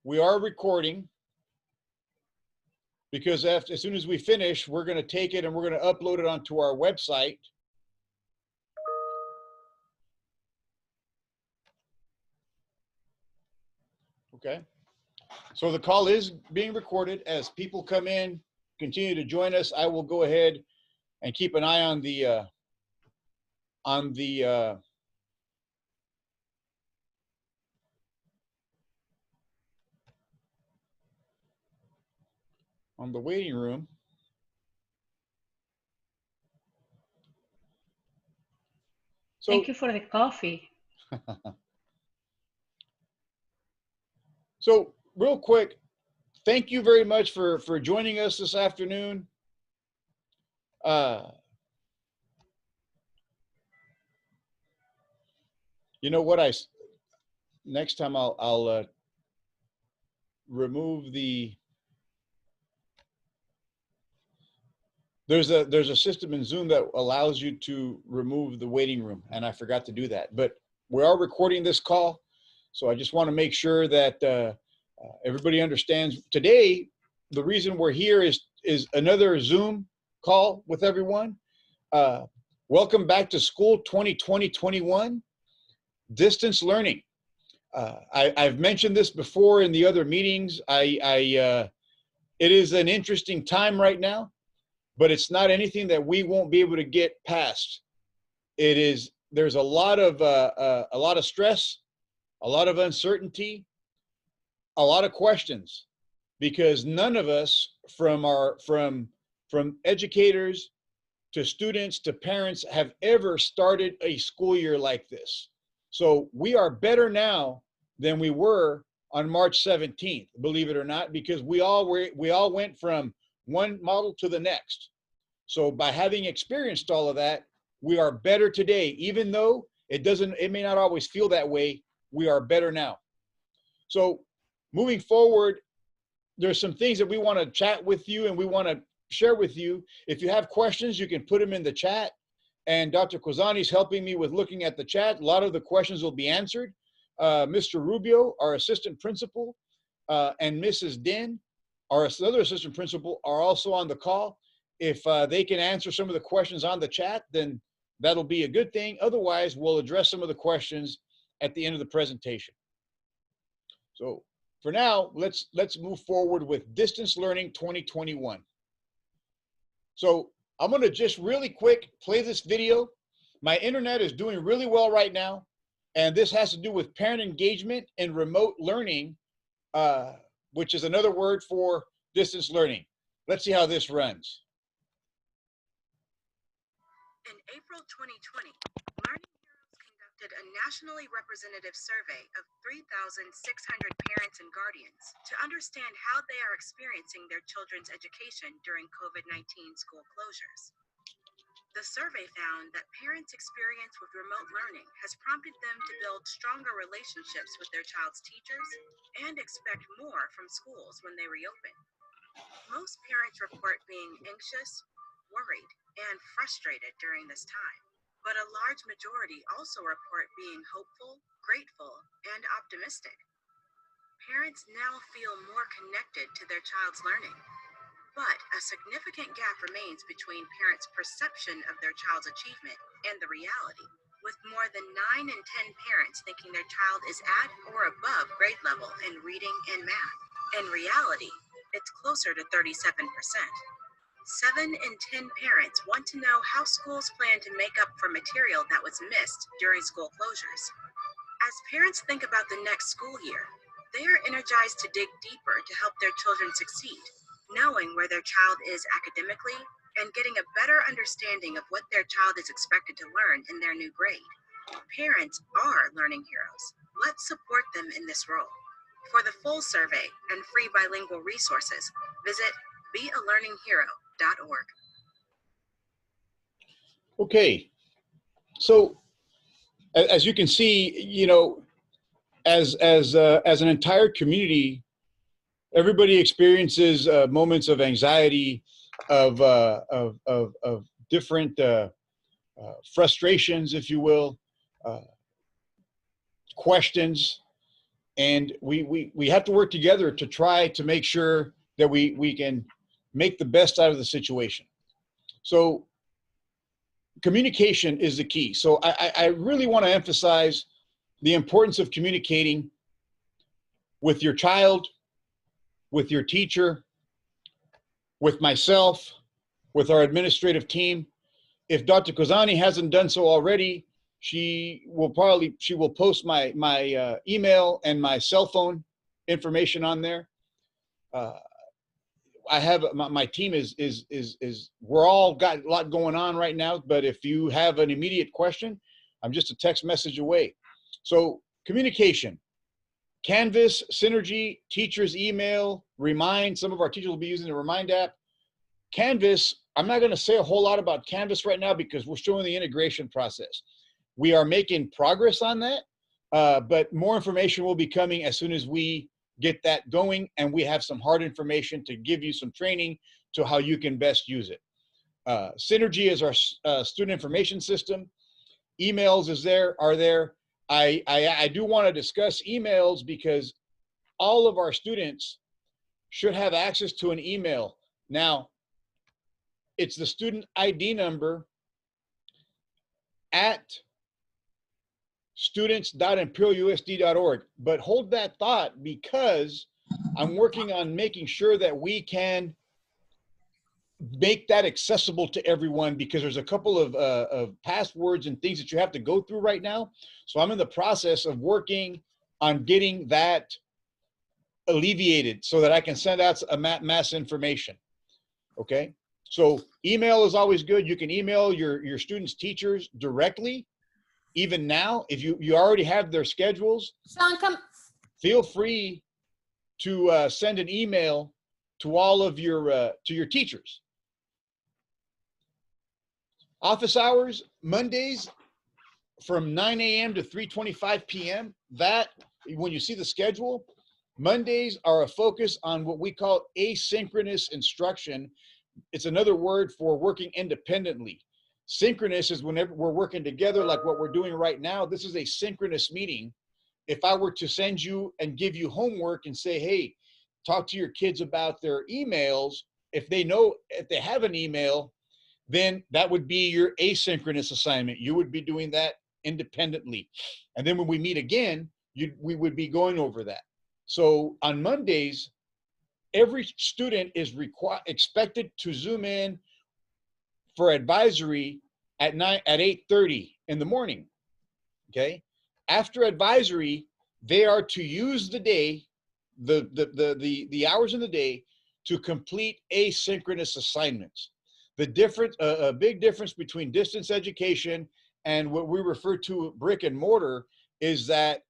we are recording because as soon as we finish, we're going to take it and we're going to upload it onto our website. Okay. So the call is being recorded. As people come in, continue to join us, I will go ahead and keep an eye on the waiting room. So, thank you for the coffee. So real quick, thank you very much for joining us this afternoon. You know what, next time I'll remove there's a system in Zoom that allows you to remove the waiting room, and I forgot to do that. But we are recording this call, so I just want to make sure that everybody understands. Today, the reason we're here is another Zoom call with everyone. Welcome back to school 2020-21, distance learning. I've mentioned this before in the other meetings. It is an interesting time right now, but it's not anything that we won't be able to get past. There's a lot of stress, a lot of uncertainty, a lot of questions, because none of us from educators to students to parents have ever started a school year like this. So we are better now than we were on March 17th, believe it or not, because we all went from one model to the next. So by having experienced all of that, we are better today, even though it may not always feel that way. We are better now. So moving forward, there's some things that we want to chat with you and we want to share with you. If you have questions, you can put them in the chat. And Dr. Kozani is helping me with looking at the chat. A lot of the questions will be answered. Mr. Rubio, our assistant principal, and Mrs. Din, our other assistant principal, are also on the call. If they can answer some of the questions on the chat, then that'll be a good thing. Otherwise, we'll address some of the questions at the end of the presentation. So for now, let's move forward with distance learning 2021. So I'm going to just really quick play this video. My internet is doing really well right now, and this has to do with parent engagement and remote learning, which is another word for distance learning. Let's see how this runs. In April 2020, Learning Heroes conducted a nationally representative survey of 3,600 parents and guardians to understand how they are experiencing their children's education during COVID-19 school closures. The survey found that parents' experience with remote learning has prompted them to build stronger relationships with their child's teachers and expect more from schools when they reopen. Most parents report being anxious, worried, and frustrated during this time, but a large majority also report being hopeful, grateful, and optimistic. Parents now feel more connected to their child's learning, but a significant gap remains between parents' perception of their child's achievement and the reality, with more than 9 in 10 parents thinking their child is at or above grade level in reading and math. In reality, it's closer to 37%. 7 in 10 parents want to know how schools plan to make up for material that was missed during school closures. As parents think about the next school year, they are energized to dig deeper to help their children succeed, knowing where their child is academically and getting a better understanding of what their child is expected to learn in their new grade. Parents are learning heroes. Let's support them in this role. For the full survey and free bilingual resources, visit bealearninghero.org. Okay, so as you can see, you know, as an entire community, everybody experiences moments of anxiety, of different frustrations, if you will, questions. And we have to work together to try to make sure that we can make the best out of the situation. So communication is the key. So I really want to emphasize the importance of communicating with your child, with your teacher, with myself, with our administrative team. If Dr. Kozani hasn't done so already, she will post my email and my cell phone information on there. I have my team is we're all got a lot going on right now, but if you have an immediate question, I'm just a text message away. So communication, Canvas, Synergy, teachers email, Remind. Some of our teachers will be using the Remind app. Canvas, I'm not going to say a whole lot about Canvas right now because we're still in the integration process. We are making progress on that, but more information will be coming as soon as we get that going, and we have some hard information to give you some training to how you can best use it. Synergy is our student information system. Emails are there. I do want to discuss emails because all of our students should have access to an email. Now, it's the student ID number at students.imperialusd.org. But hold that thought, because I'm working on making sure that we can make that accessible to everyone, because there's a couple of passwords and things that you have to go through right now. So I'm in the process of working on getting that alleviated so that I can send out a mass information. Okay. So email is always good. You can email your students' teachers directly. Even now, if you already have their schedules, Sean, come. feel free to send an email to all of your teachers. Office hours, Mondays from 9 a.m. to 3:25 p.m. That, when you see the schedule, Mondays are a focus on what we call asynchronous instruction. It's another word for working independently. Synchronous is whenever we're working together, like what we're doing right now. This is a synchronous meeting. If I were to send you and give you homework and say, hey, talk to your kids about their emails, if they have an email, then that would be your asynchronous assignment. You would be doing that independently. And then when we meet again, we would be going over that. So on Mondays, every student is expected to Zoom in for advisory at 8:30 in the morning. Okay. After advisory, they are to use the day, the hours in the day, to complete asynchronous assignments. The difference, a big difference between distance education and what we refer to brick and mortar is that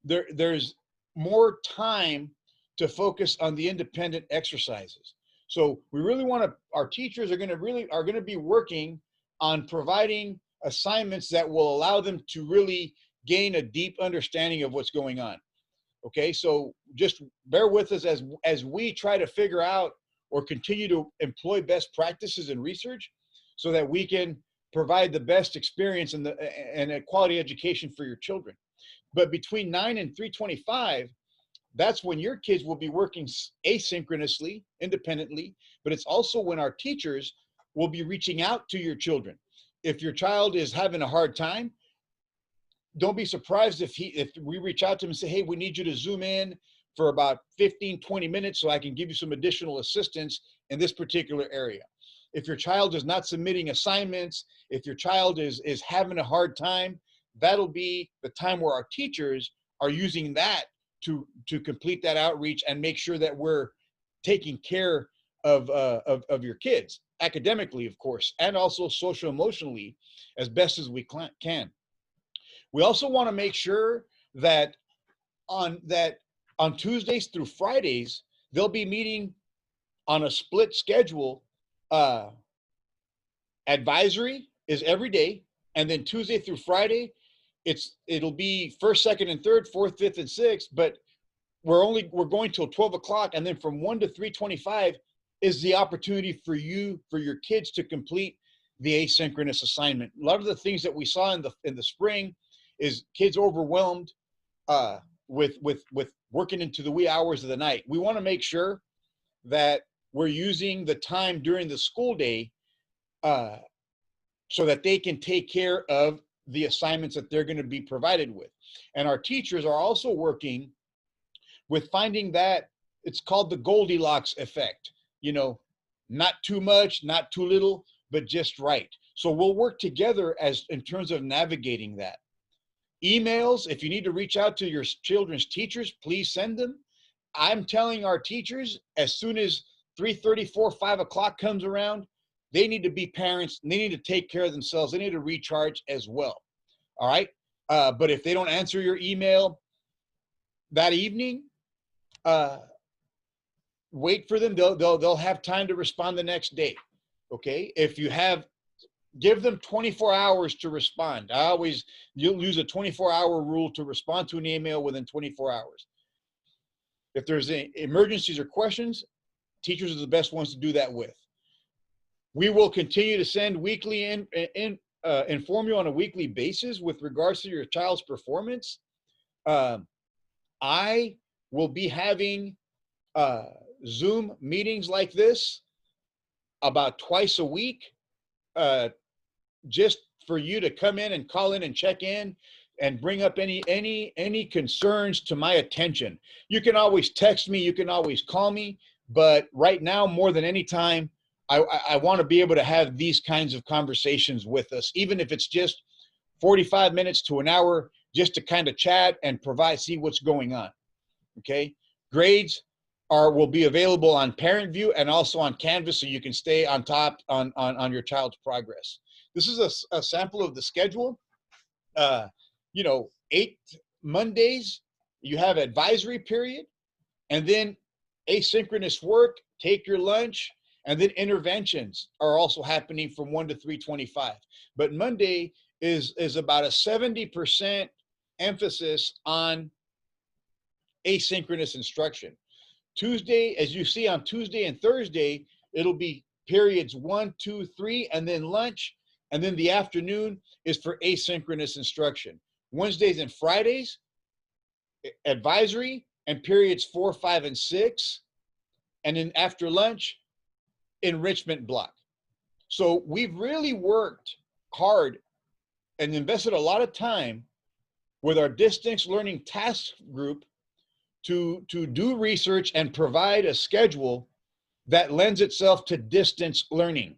there's more time to focus on the independent exercises. So we really our teachers are going to be working on providing assignments that will allow them to really gain a deep understanding of what's going on. Okay, so just bear with us as we try to figure out or continue to employ best practices and research so that we can provide the best experience and a quality education for your children. But between 9 and 3:25, that's when your kids will be working asynchronously, independently, but it's also when our teachers will be reaching out to your children. If your child is having a hard time, don't be surprised if we reach out to him and say, hey, we need you to Zoom in for about 15-20 minutes so I can give you some additional assistance in this particular area. If your child is not submitting assignments, if your child is having a hard time, that'll be the time where our teachers are using that to complete that outreach and make sure that we're taking care of your kids academically, of course, and also social emotionally as best as we can. We also want to make sure that on Tuesdays through Fridays, they'll be meeting on a split schedule. Advisory is every day, and then Tuesday through Friday, it'll be first, second, and third, fourth, fifth, and sixth. But we're going till 12 o'clock, and then from 1 to 3:25 is the opportunity for your kids to complete the asynchronous assignment. A lot of the things that we saw in the spring is kids overwhelmed, with working into the wee hours of the night. We want to make sure that we're using the time during the school day so that they can take care of the assignments that they're going to be provided with. And our teachers are also working with finding that, it's called the Goldilocks effect, you know, not too much, not too little, but just right. So we'll work together as in terms of navigating that. Emails, if you need to reach out to your children's teachers, please send them. I'm telling our teachers, as soon as 3:30, 4, 5 o'clock comes around, they need to be parents. They need to take care of themselves. They need to recharge as well. All right. But if they don't answer your email that evening, wait for them. They'll have time to respond the next day. Okay. If you have, give them 24 hours to respond. You'll use a 24-hour rule to respond to an email within 24 hours. If there's emergencies or questions, teachers are the best ones to do that with. We will continue to send weekly inform you on a weekly basis with regards to your child's performance. I will be having Zoom meetings like this about twice a week, just for you to come in and call in and check in and bring up any concerns to my attention. You can always text me, you can always call me, but right now, more than any time, I want to be able to have these kinds of conversations with us, even if it's just 45 minutes to an hour, just to kind of chat and see what's going on. Okay. Grades will be available on Parent View and also on Canvas, so you can stay on top on your child's progress. This is a sample of the schedule. 8 Mondays, you have advisory period, and then asynchronous work, take your lunch, and then interventions are also happening from 1 to 3:25. But Monday is about a 70% emphasis on asynchronous instruction. Tuesday, as you see on Tuesday and Thursday, it'll be periods 1, 2, 3, and then lunch. And then the afternoon is for asynchronous instruction. Wednesdays and Fridays, advisory, and periods 4, 5, and 6. And then after lunch, enrichment block. So we've really worked hard and invested a lot of time with our distance learning task group to do research and provide a schedule that lends itself to distance learning,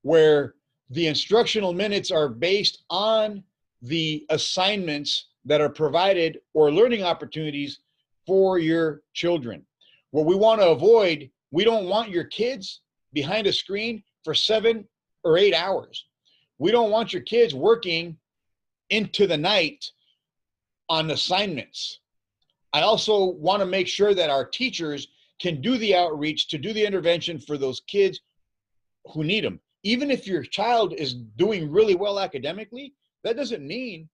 where the instructional minutes are based on the assignments that are provided or learning opportunities for your children. What we want to avoid, we don't want your kids behind a screen for 7 or 8 hours. We don't want your kids working into the night on assignments. I also want to make sure that our teachers can do the outreach, to do the intervention for those kids who need them. Even if your child is doing really well academically, that doesn't mean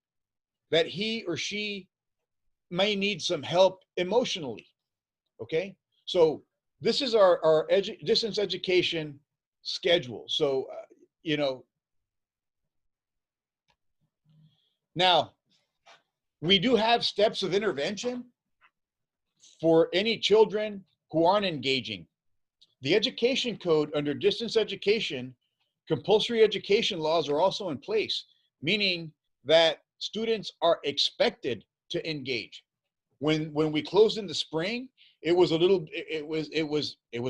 that he or she may need some help emotionally. Okay, so this is our distance education schedule. So, now we do have steps of intervention for any children who aren't engaging. The education code under distance education, compulsory education laws are also in place, meaning that students are expected to engage. When we closed in the spring, it was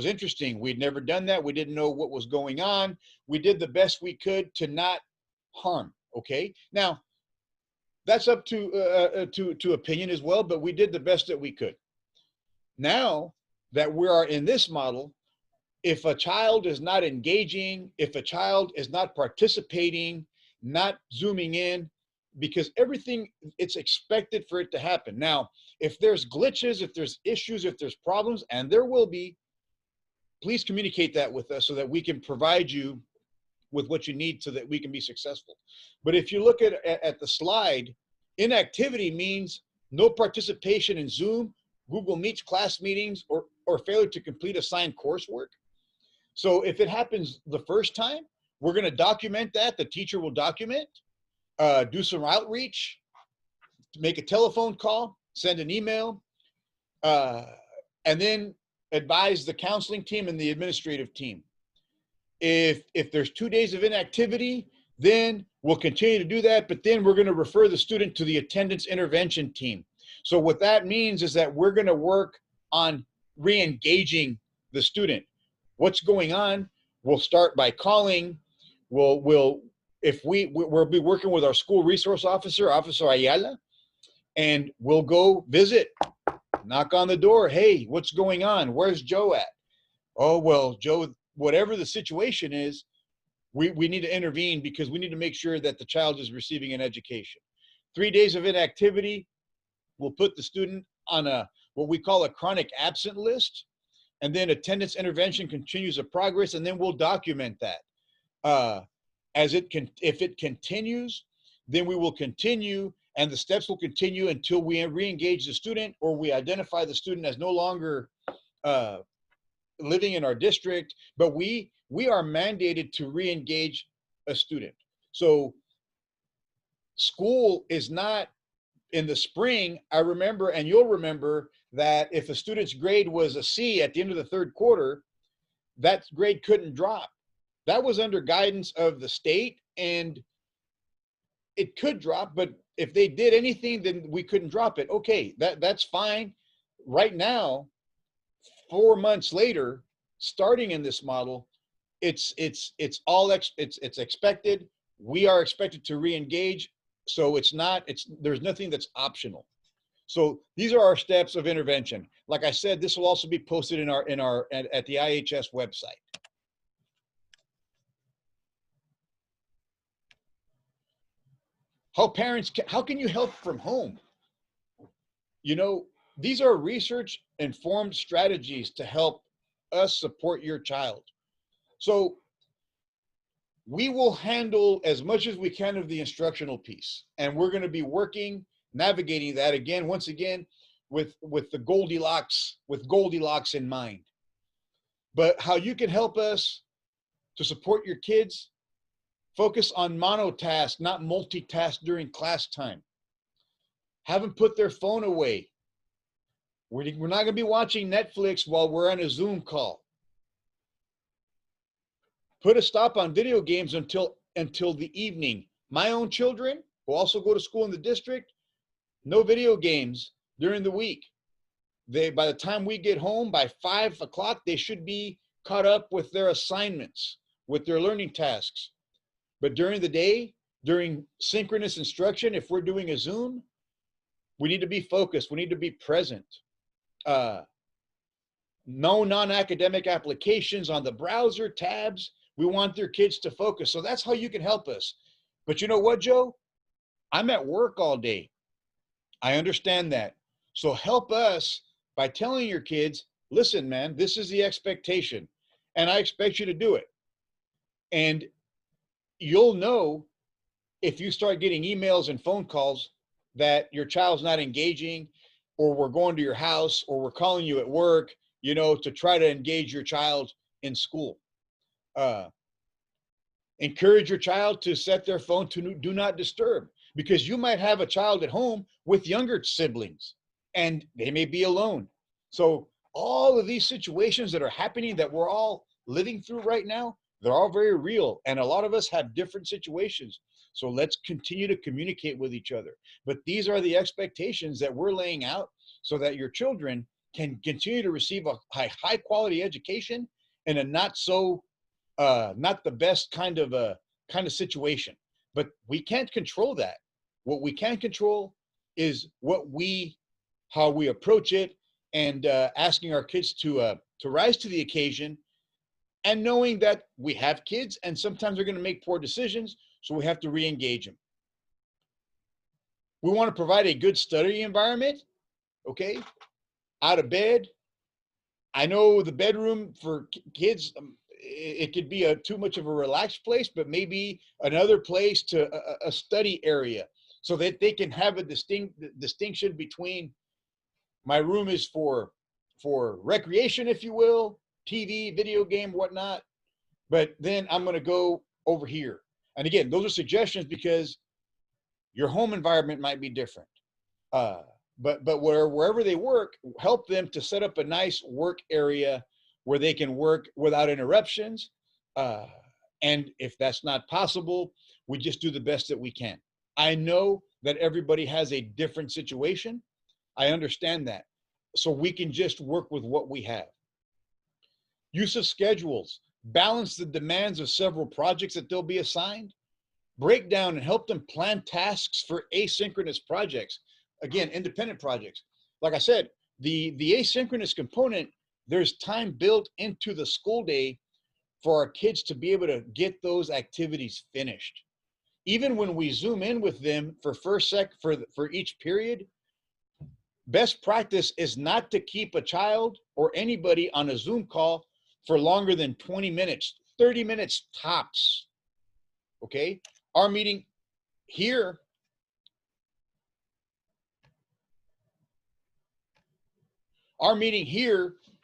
interesting. We'd never done that. We didn't know what was going on. We did the best we could to not harm. Okay. Now, that's up to opinion as well, but we did the best that we could. Now that we are in this model, if a child is not engaging, if a child is not participating, not zooming in, because everything, it's expected for it to happen. Now, if there's glitches, if there's issues, if there's problems, and there will be, please communicate that with us so that we can provide you with what you need so that we can be successful. But if you look at the slide, inactivity means no participation in Zoom, Google Meets, class meetings, or failure to complete assigned coursework. So if it happens the first time, we're going to document that. The teacher will document, do some outreach, make a telephone call, send an email, uh, and then advise the counseling team and the administrative team. If there's 2 days of inactivity, then we'll continue to do that, but then we're going to refer the student to the attendance intervention team. So what that means is that we're going to work on re-engaging the student. What's going on? We'll start by calling. We'll if we'll be working with our school resource officer, Officer Ayala, and we'll go visit, knock on the door. Hey, what's going on? Where's Joe at? Oh, well, Joe, whatever the situation is, we need to intervene because we need to make sure that the child is receiving an education. 3 days of inactivity will put the student on a what we call a chronic absent list, and then attendance intervention continues of progress, and then we'll document that. As it can, if it continues, then we will continue, and the steps will continue until we re-engage the student or we identify the student as no longer uh, living in our district, but we are mandated to re-engage a student. So school is not in the spring. I remember, and you'll remember, that if a student's grade was a C at the end of the third quarter, that grade couldn't drop. That was under guidance of the state, and it could drop, but if they did anything, then we couldn't drop it. Okay, that's fine. Right now, 4 months later, starting in this model, it's expected. We are expected to re-engage, so there's nothing that's optional. So these are our steps of intervention. Like I said, this will also be posted at the IHS website. How can you help from home? You know, these are research informed strategies to help us support your child. So we will handle as much as we can of the instructional piece, and we're going to be navigating that again, once again, with Goldilocks in mind. But how you can help us to support your kids: focus on monotask, not multitask during class time. Have them put their phone away. We're not going to be watching Netflix while we're on a Zoom call. Put a stop on video games until the evening. My own children, who also go to school in the district, no video games during the week. By the time we get home, by 5 o'clock, they should be caught up with their assignments, with their learning tasks. But during the day, during synchronous instruction, if we're doing a Zoom, we need to be focused. We need to be present. No non-academic applications on the browser tabs. We want their kids to focus. So that's how you can help us. But you know what, Joe? I'm at work all day. I understand that. So help us by telling your kids, listen, man, this is the expectation, and I expect you to do it. And you'll know if you start getting emails and phone calls that your child's not engaging, or we're going to your house, or we're calling you at work, to try to engage your child in school. Encourage your child to set their phone to do not disturb, because you might have a child at home with younger siblings and they may be alone. So all of these situations that are happening that we're all living through right now, they're all very real. And a lot of us have different situations. So let's continue to communicate with each other. But these are the expectations that we're laying out so that your children can continue to receive a high quality education in a not the best kind of situation. But we can't control that. What we can control is how we approach it, and asking our kids to rise to the occasion, and knowing that we have kids and sometimes they're going to make poor decisions, so we have to re-engage them. We want to provide a good study environment, okay? Out of bed. I know the bedroom for kids, it could be too much of a relaxed place, but maybe another place to a study area, so that they can have a distinction between my room is for recreation, if you will, TV, video game, whatnot, but then I'm going to go over here. And again, those are suggestions because your home environment might be different. but wherever they work, help them to set up a nice work area where they can work without interruptions. Uh, and if that's not possible, we just do the best that we can. I know that everybody has a different situation. I understand that. So we can just work with what we have. Use of schedules, balance the demands of several projects that they'll be assigned, break down and help them plan tasks for asynchronous projects. Again, independent projects. Like I said, the asynchronous component, there's time built into the school day for our kids to be able to get those activities finished. Even when we zoom in with them for each period, best practice is not to keep a child or anybody on a Zoom call for longer than 20 minutes, 30 minutes tops. Okay? Our meeting here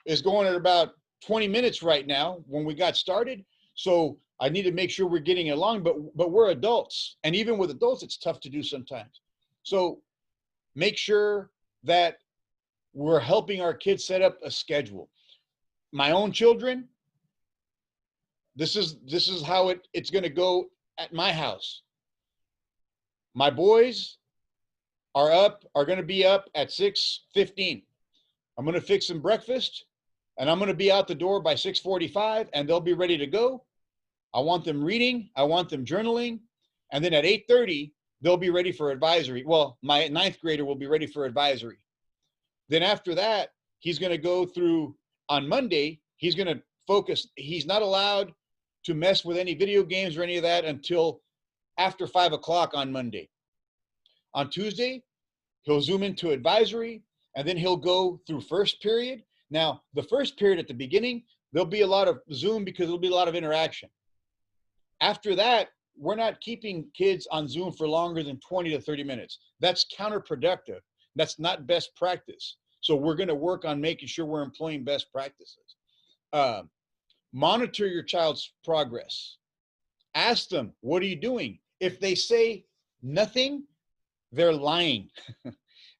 is going at about 20 minutes right now when we got started. So I need to make sure we're getting along, but we're adults. And even with adults, it's tough to do sometimes. So make sure that we're helping our kids set up a schedule. My own children, this is how it's going to go at my house. My boys are going to be up at 6:15. I'm going to fix them breakfast, and I'm going to be out the door by 6:45, and they'll be ready to go. I want them reading. I want them journaling. And then at 8:30, they'll be ready for advisory. Well, my 9th grader will be ready for advisory. Then after that, he's going to go through, on Monday, he's going to focus. He's not allowed to mess with any video games or any of that until after 5 o'clock on Monday. On Tuesday, he'll zoom into advisory, and then he'll go through first period. Now, the first period at the beginning, there'll be a lot of Zoom because there'll be a lot of interaction. After that, we're not keeping kids on Zoom for longer than 20 to 30 minutes. That's counterproductive. That's not best practice. So we're going to work on making sure we're employing best practices. Monitor your child's progress. Ask them, what are you doing? If they say nothing, they're lying.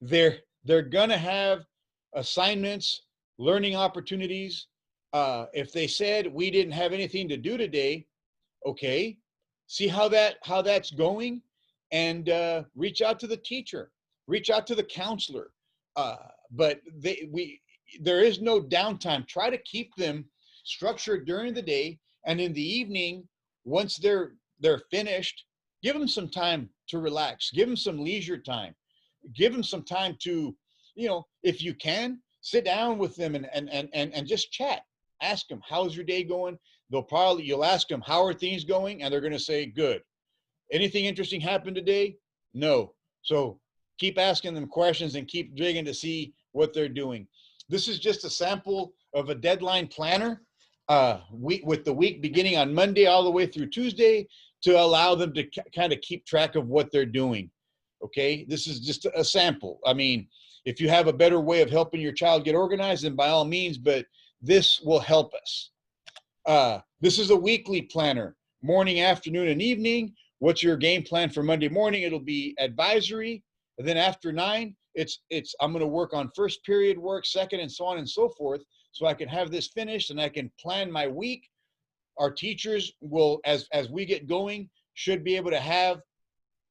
they're going to have assignments, learning opportunities. If they said we didn't have anything to do today, okay, see how that's going, and reach out to the teacher, reach out to the counselor. But there is no downtime. Try to keep them structured during the day, and in the evening, once they're finished, give them some time to relax. Give them some leisure time. Give them some time to, if you can, sit down with them and just chat. Ask them, how's your day going? You'll ask them, how are things going? And they're going to say, good. Anything interesting happened today? No. So keep asking them questions and keep digging to see what they're doing. This is just a sample of a deadline planner with the week beginning on Monday all the way through Tuesday to allow them to kind of keep track of what they're doing. Okay, this is just a sample. I mean, if you have a better way of helping your child get organized, then by all means, but this will help us. This is a weekly planner, morning, afternoon, and evening. What's your game plan for Monday morning? It'll be advisory. And then after 9, I'm going to work on first period work, second, and so on and so forth, so I can have this finished and I can plan my week. Our teachers will, as we get going, should be able to have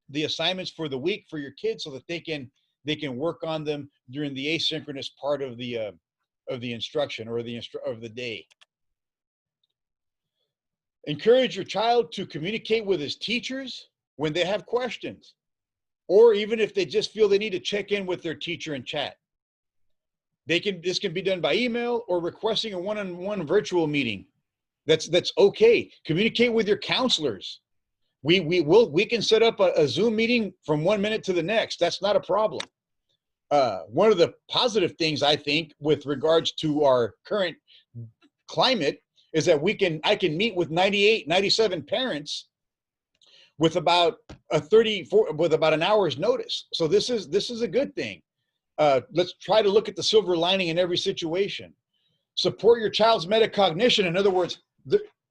the assignments for the week for your kids so that they can work on them during the asynchronous part of the instruction or of the day. Encourage your child to communicate with his teachers when they have questions, or even if they just feel they need to check in with their teacher and chat. This can be done by email or requesting a one-on-one virtual meeting. That's okay. Communicate with your counselors. We can set up a Zoom meeting from 1 minute to the next. That's not a problem. One of the positive things I think with regards to our current climate is that I can meet with 98, 97 parents with about an hour's notice. So this is a good thing. Let's try to look at the silver lining in every situation. Support your child's metacognition. In other words,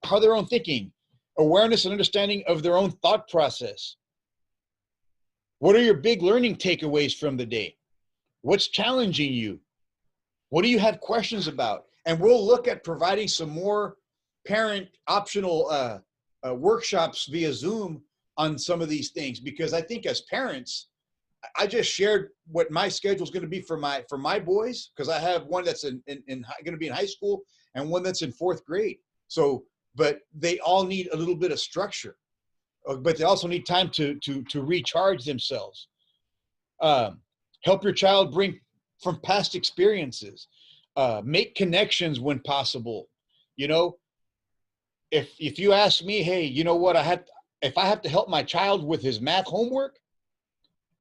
how their own thinking, awareness and understanding of their own thought process. What are your big learning takeaways from the day? What's challenging you? What do you have questions about? And we'll look at providing some more parent optional workshops via Zoom on some of these things, because I think as parents, I just shared what my schedule is going to be for my boys, because I have one that's in going to be in high school and one that's in 4th grade. So, but they all need a little bit of structure, but they also need time to recharge themselves. Help your child bring from past experiences. Make connections when possible. You know, if you ask me, hey, you know what, if I have to help my child with his math homework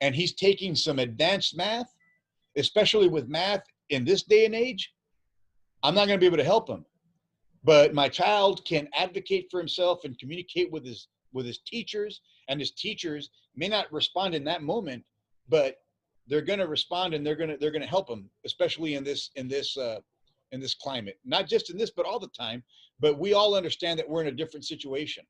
and he's taking some advanced math, especially with math in this day and age, I'm not going to be able to help him. But my child can advocate for himself and communicate with his teachers, and his teachers may not respond in that moment, but they're going to respond, and they're going to help him, especially in this climate. Not just in this, but all the time. But we all understand that we're in a different situation.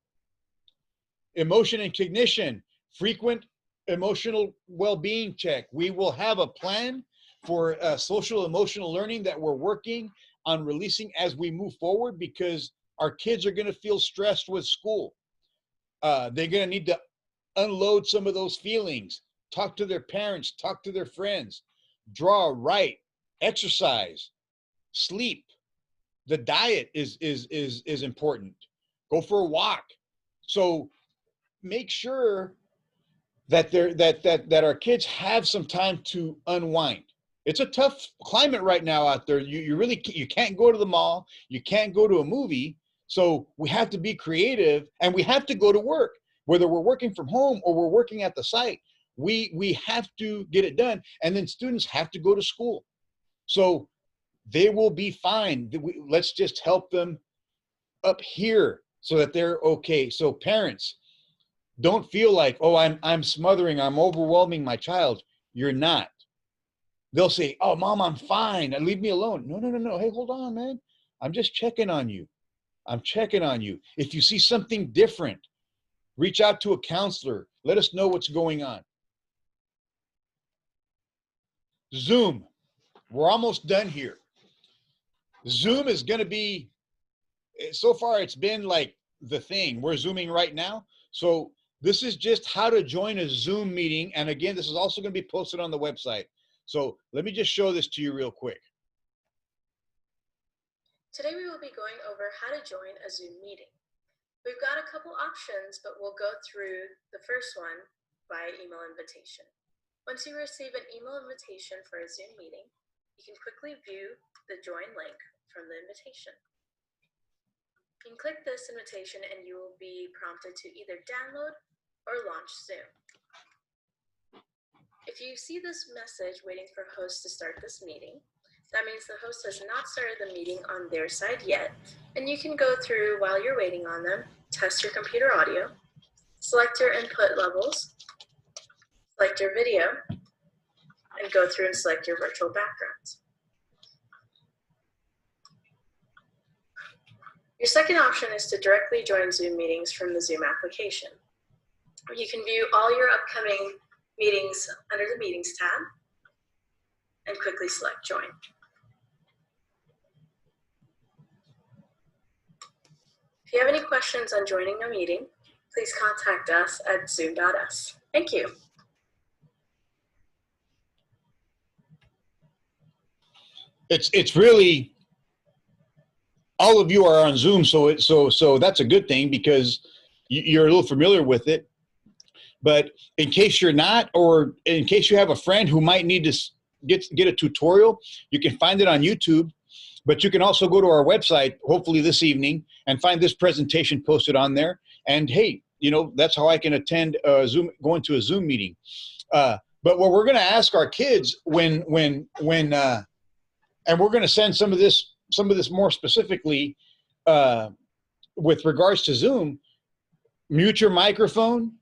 Emotion and cognition, frequent emotional well-being check. We will have a plan for social emotional learning that we're working on releasing as we move forward, because our kids are going to feel stressed with school. They're going to need to unload some of those feelings, talk to their parents, talk to their friends, draw, write, exercise, sleep. The diet is important. Go for a walk. So make sure that our kids have some time to unwind. It's a tough climate right now out there. You can't go to the mall, you can't go to a movie. So we have to be creative, and we have to go to work, whether we're working from home or we're working at the site. We have to get it done, and then students have to go to school. So they will be fine. Let's just help them up here so that they're okay. So parents, don't feel like, oh, I'm smothering, I'm overwhelming my child. You're not. They'll say, oh, mom, I'm fine, leave me alone. No. Hey, hold on, man. I'm just checking on you. I'm checking on you. If you see something different, reach out to a counselor. Let us know what's going on. Zoom. We're almost done here. Zoom is going to be, so far it's been like the thing. We're Zooming right now. So this is just how to join a Zoom meeting. And again, this is also going to be posted on the website. So let me just show this to you real quick. Today we will be going over how to join a Zoom meeting. We've got a couple options, but we'll go through the first one via email invitation. Once you receive an email invitation for a Zoom meeting, you can quickly view the join link from the invitation. You can click this invitation and you will be prompted to either download or launch Zoom. If you see this message waiting for host to start this meeting, that means the host has not started the meeting on their side yet, and you can go through while you're waiting on them, test your computer audio, select your input levels, select your video, and go through and select your virtual backgrounds. Your second option is to directly join Zoom meetings from the Zoom application. You can view all your upcoming meetings under the Meetings tab and quickly select Join. If you have any questions on joining a meeting, please contact us at zoom.us. Thank you. It's really, all of you are on Zoom, so that's a good thing, because you're a little familiar with it. But in case you're not, or in case you have a friend who might need to get a tutorial, you can find it on YouTube. But you can also go to our website, hopefully this evening, and find this presentation posted on there. And hey, you know, that's how I can attend go into a Zoom meeting. But what we're going to ask our kids and we're going to send some of this more specifically with regards to Zoom. Mute your microphone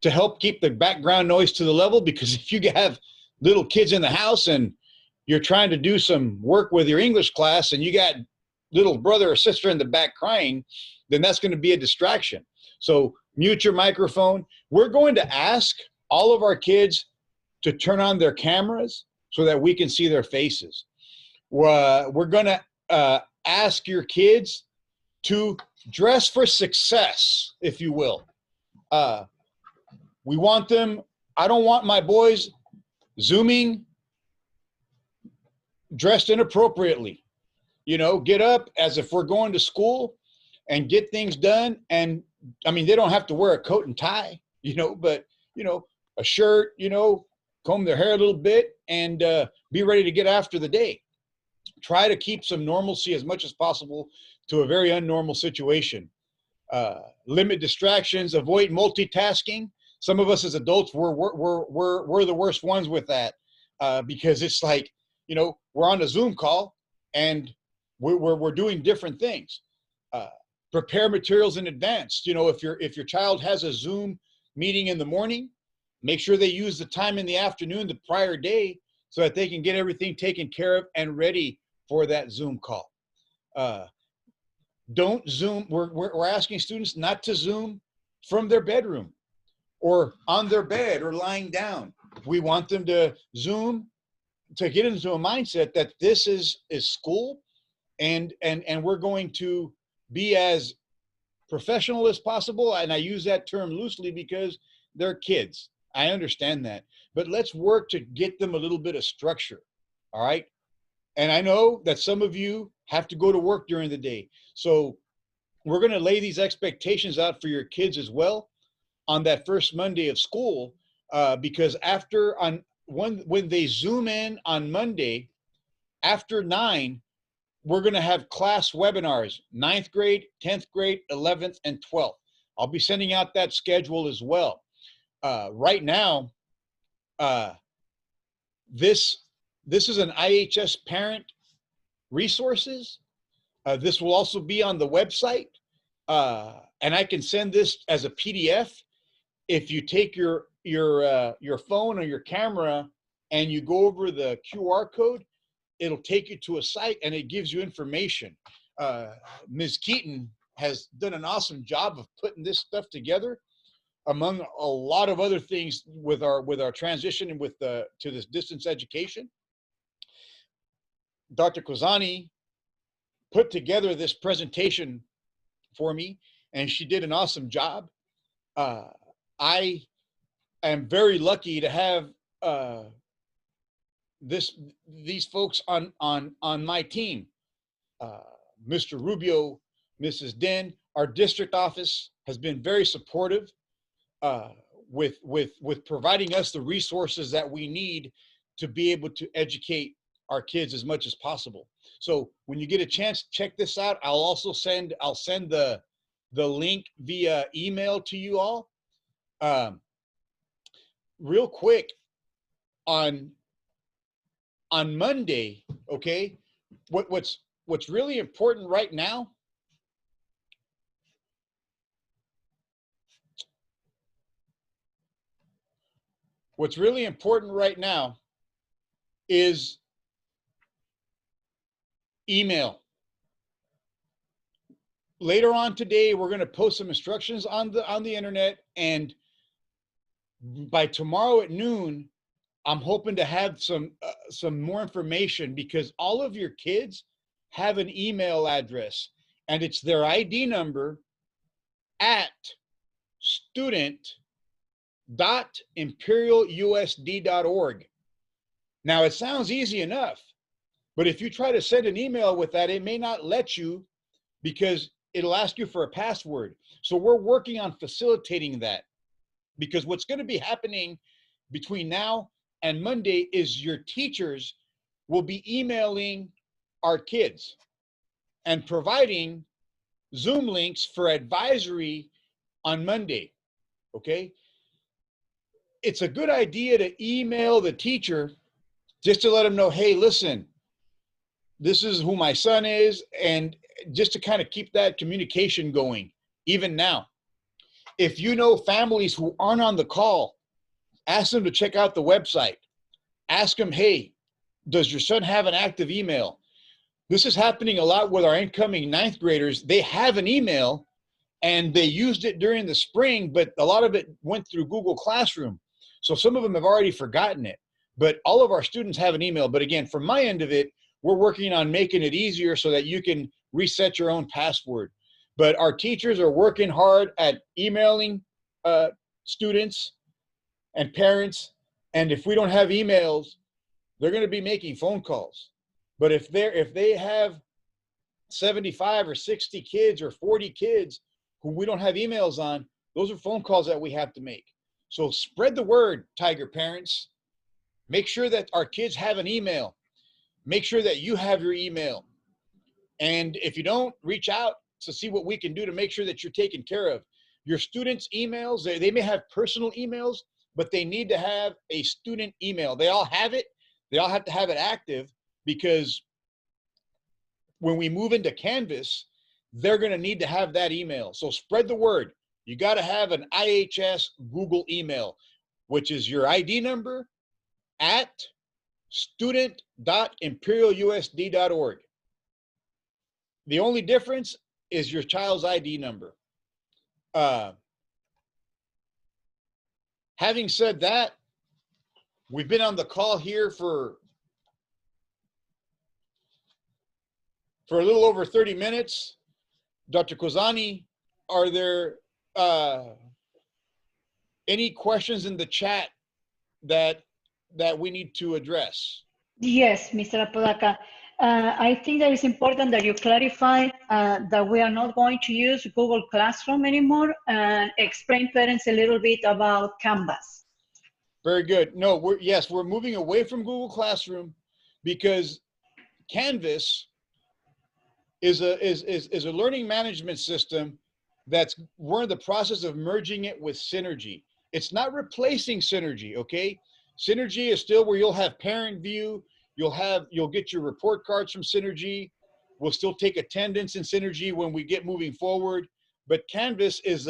to help keep the background noise to the level, because if you have little kids in the house and you're trying to do some work with your English class and you got little brother or sister in the back crying, then that's going to be a distraction. So mute your microphone. We're going to ask all of our kids to turn on their cameras so that we can see their faces. We're going to ask your kids to dress for success, if you will. We want them, I don't want my boys Zooming dressed inappropriately. You know, get up as if we're going to school and get things done. And I mean, they don't have to wear a coat and tie, you know, but, you know, a shirt, you know, comb their hair a little bit and be ready to get after the day. Try to keep some normalcy as much as possible to a very unnormal situation. Limit distractions, avoid multitasking. Some of us as adults, we're the worst ones with that because it's like, you know, we're on a Zoom call and we're doing different things. Prepare materials in advance. You know, if your child has a Zoom meeting in the morning, make sure they use the time in the afternoon the prior day so that they can get everything taken care of and ready for that Zoom call. Don't Zoom. We're asking students not to Zoom from their bedroom or on their bed or lying down. We want them to Zoom to get into a mindset that this is school and we're going to be as professional as possible. And I use that term loosely because they're kids. I understand that, but let's work to get them a little bit of structure. All right. And I know that some of you have to go to work during the day. So we're going to lay these expectations out for your kids as well on that first Monday of school, because when they Zoom in on Monday, after 9, we're going to have class webinars, 9th grade, 10th grade, 11th, and 12th. I'll be sending out that schedule as well. Right now, this is an IHS parent resources. This will also be on the website, and I can send this as a PDF. If you take your phone or your camera and you go over the QR code, it'll take you to a site and it gives you information. Ms. Keaton has done an awesome job of putting this stuff together, among a lot of other things with our transition and to this distance education. Dr. Kozani put together this presentation for me, and she did an awesome job. I am very lucky to have these folks on my team. Mr. Rubio, Mrs. Den, our district office has been very supportive with providing us the resources that we need to be able to educate our kids as much as possible. So when you get a chance, check this out. I'll send the link via email to you all. Real quick, on Monday, okay, what's really important right now is email. Later on today, we're going to post some instructions on the internet, and by tomorrow at noon, I'm hoping to have some more information, because all of your kids have an email address, and it's their ID number at student.imperialusd.org. Now, it sounds easy enough, but if you try to send an email with that, it may not let you, because it'll ask you for a password. So we're working on facilitating that, because what's going to be happening between now and Monday is your teachers will be emailing our kids and providing Zoom links for advisory on Monday, okay? It's a good idea to email the teacher just to let them know, hey, listen, this is who my son is, and just to kind of keep that communication going, even now. If you know families who aren't on the call, ask them to check out the website. Ask them, hey, does your son have an active email? This is happening a lot with our incoming 9th graders. They have an email and they used it during the spring, but a lot of it went through Google Classroom. So some of them have already forgotten it. but all of our students have an email. But again, from my end of it, we're working on making it easier so that you can reset your own password. But our teachers are working hard at emailing students and parents. And if we don't have emails, they're going to be making phone calls. But if they have 75 or 60 kids or 40 kids who we don't have emails on, those are phone calls that we have to make. So spread the word, Tiger parents. Make sure that our kids have an email. Make sure that you have your email. And if you don't, reach out to see what we can do to make sure that you're taken care of. Your students' emails, they may have personal emails, but they need to have a student email. They all have it. They all have to have it active, because when we move into Canvas, they're going to need to have that email. So spread the word. You got to have an IHS Google email, which is your ID number at student.imperialusd.org. The only difference is your child's ID number. Having said that, we've been on the call here for a little over 30 minutes. Dr. Kozani, are there any questions in the chat that we need to address? Yes, Mr. Apodaca. I think that it's important that you clarify that we are not going to use Google Classroom anymore, and explain parents a little bit about Canvas. Very good. No, we're moving away from Google Classroom, because Canvas is a learning management system we're in the process of merging it with Synergy. It's not replacing Synergy, okay? Synergy is still where you'll have parent view, you'll get your report cards from Synergy. We'll still take attendance in Synergy when we get moving forward. But Canvas is